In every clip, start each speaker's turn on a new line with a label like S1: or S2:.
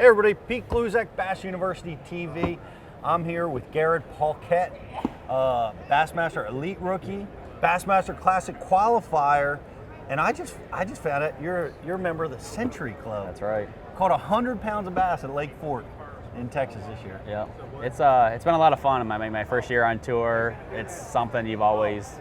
S1: Hey everybody, Pete Gluzek, Bass University TV. I'm here with Garrett Paquette, Bassmaster Elite Rookie, Bassmaster Classic Qualifier, and I just found out you're a member of the Century Club.
S2: That's right.
S1: Caught 100 pounds of bass at Lake Fork in Texas this year.
S2: Yeah, it's been a lot of fun. My first year on tour. It's something you've always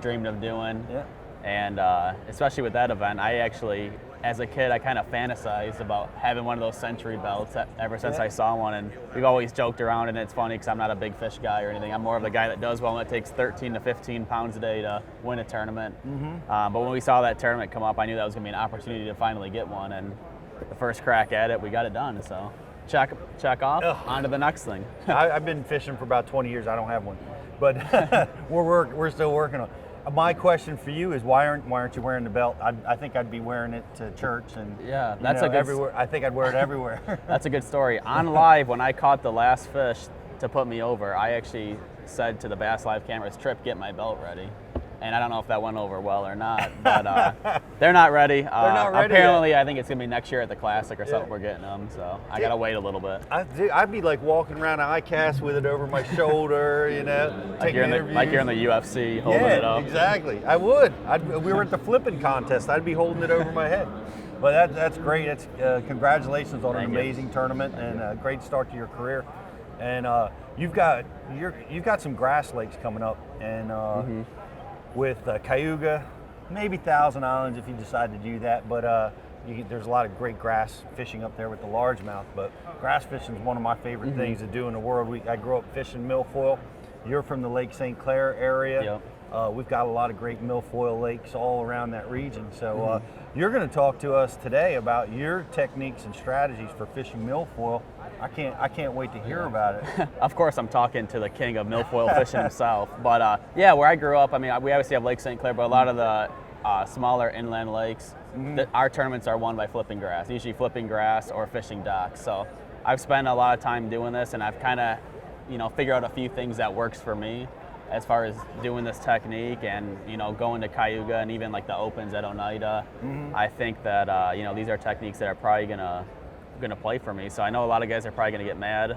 S2: dreamed of doing.
S1: Yeah.
S2: And especially with that event, I actually, as a kid, I kind of fantasized about having one of those Century belts ever since I saw one. And we've always joked around, and it's funny because I'm not a big fish guy or anything. I'm more of the guy that does well, and it takes 13 to 15 pounds a day to win a tournament. But when we saw that tournament come up, I knew that was going to be an opportunity to finally get one. And the first crack at it, we got it done. So check off, on to the next thing.
S1: I've been fishing for about 20 years. I don't have one, but we're still working on it. My question for you is why aren't you wearing the belt? I think I'd be wearing it to church and
S2: yeah, that's a good
S1: everywhere. I think I'd wear it everywhere.
S2: That's a good story. On live, when I caught the last fish to put me over, I actually said to the Bass Live cameras, "Trip, get my belt ready." And I don't know if that went over well or not, but they're not ready.
S1: They're not ready
S2: apparently,
S1: yet.
S2: I think it's gonna be next year at the Classic or something. We're getting them, so I gotta wait a little bit.
S1: I'd be like walking around ICAST with it over my shoulder,
S2: like you're in the UFC holding it up.
S1: Yeah, exactly. I would. We were at the flipping contest. I'd be holding it over my head. But that's great. It's congratulations on an amazing tournament and a great start to your career. And you've got some grass lakes coming up and. With Cayuga, maybe Thousand Islands if you decide to do that, but there's a lot of great grass fishing up there with the largemouth, but grass fishing is one of my favorite things to do in the world. I grew up fishing milfoil. You're from the Lake St. Clair area.
S2: Yep.
S1: We've got a lot of great milfoil lakes all around that region, so you're going to talk to us today about your techniques and strategies for fishing milfoil. I can't wait to hear about it.
S2: Of course, I'm talking to the king of milfoil fishing himself. But yeah, where I grew up, we obviously have Lake St. Clair, but a lot of the smaller inland lakes, our tournaments are won by flipping grass, usually flipping grass or fishing docks. So I've spent a lot of time doing this, and I've kind of, figured out a few things that works for me as far as doing this technique and, going to Cayuga and even like the opens at Oneida. I think that, these are techniques that are probably going to play for me. So I know a lot of guys are probably going to get mad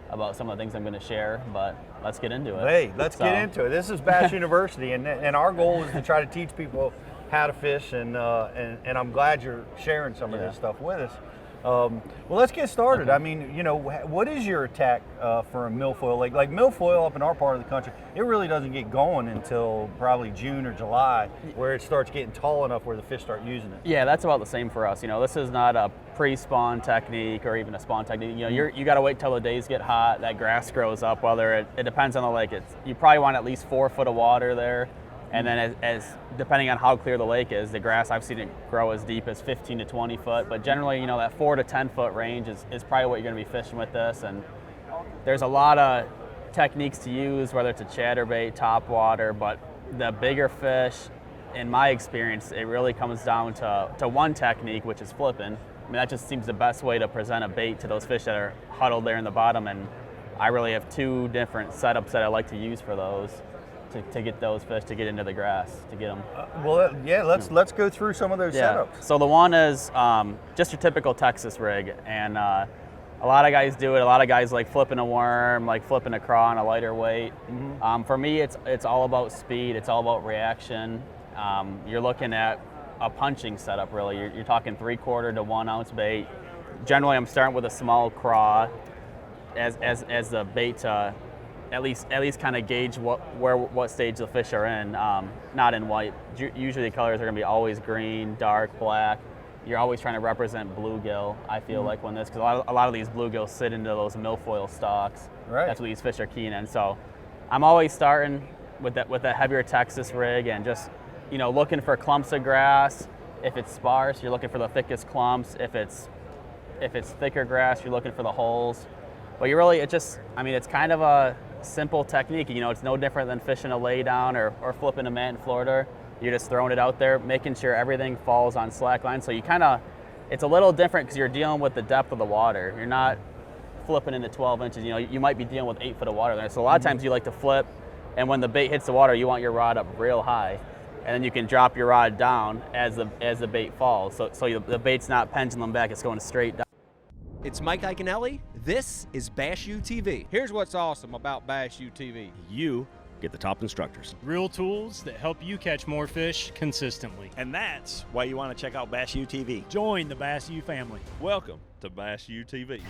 S2: about some of the things I'm going to share, but let's get into it.
S1: Hey, let's get into it. This is Bass University, and our goal is to try to teach people how to fish, and I'm glad you're sharing some of this stuff with us. Well, let's get started. Okay. What is your attack for a milfoil lake? Like milfoil up in our part of the country, it really doesn't get going until probably June or July, where it starts getting tall enough where the fish start using it.
S2: Yeah, that's about the same for us. This is not a pre-spawn technique or even a spawn technique. You got to wait till the days get hot, that grass grows up. Whether it depends on the lake. You probably want at least 4 foot of water there. And then as depending on how clear the lake is, the grass, I've seen it grow as deep as 15 to 20 foot. But generally, that 4 to 10 foot range is probably what you're going to be fishing with this. And there's a lot of techniques to use, whether it's a chatterbait, topwater, but the bigger fish, in my experience, it really comes down to one technique, which is flipping. That just seems the best way to present a bait to those fish that are huddled there in the bottom. And I really have 2 different setups that I like to use for those. To get those fish to get into the grass, to get them.
S1: Let's go through some of those setups.
S2: So the one is just your typical Texas rig, and a lot of guys do it. A lot of guys like flipping a worm, like flipping a craw on a lighter weight. For me, it's all about speed. It's all about reaction. You're looking at a punching setup, really. You're talking 3/4 to 1 ounce bait. Generally, I'm starting with a small craw as the bait to at least kind of gauge what stage the fish are in, not in white. Usually the colors are going to be always green, dark, black. You're always trying to represent bluegill, I feel like, when this, because a lot of these bluegills sit into those milfoil stalks.
S1: Right.
S2: That's what these fish are keen in. So I'm always starting with that heavier Texas rig and just, looking for clumps of grass. If it's sparse, you're looking for the thickest clumps. If it's thicker grass, you're looking for the holes. But it's kind of a simple technique. It's no different than fishing a lay down or flipping a mat in Florida. You're just throwing it out there, making sure everything falls on slack line. So it's a little different because you're dealing with the depth of the water. You're not flipping into 12 inches. You might be dealing with 8 foot of water there. So a lot of times you like to flip, and when the bait hits the water, you want your rod up real high. And then you can drop your rod down as the bait falls. So the bait's not pendulum back, it's going straight down.
S3: It's Mike Iaconelli. This is Bass U TV.
S4: Here's what's awesome about Bass U TV.
S5: You get the top instructors.
S6: Real tools that help you catch more fish consistently.
S7: And that's why you want to check out Bass U TV.
S6: Join the Bass U family.
S8: Welcome to Bass U TV.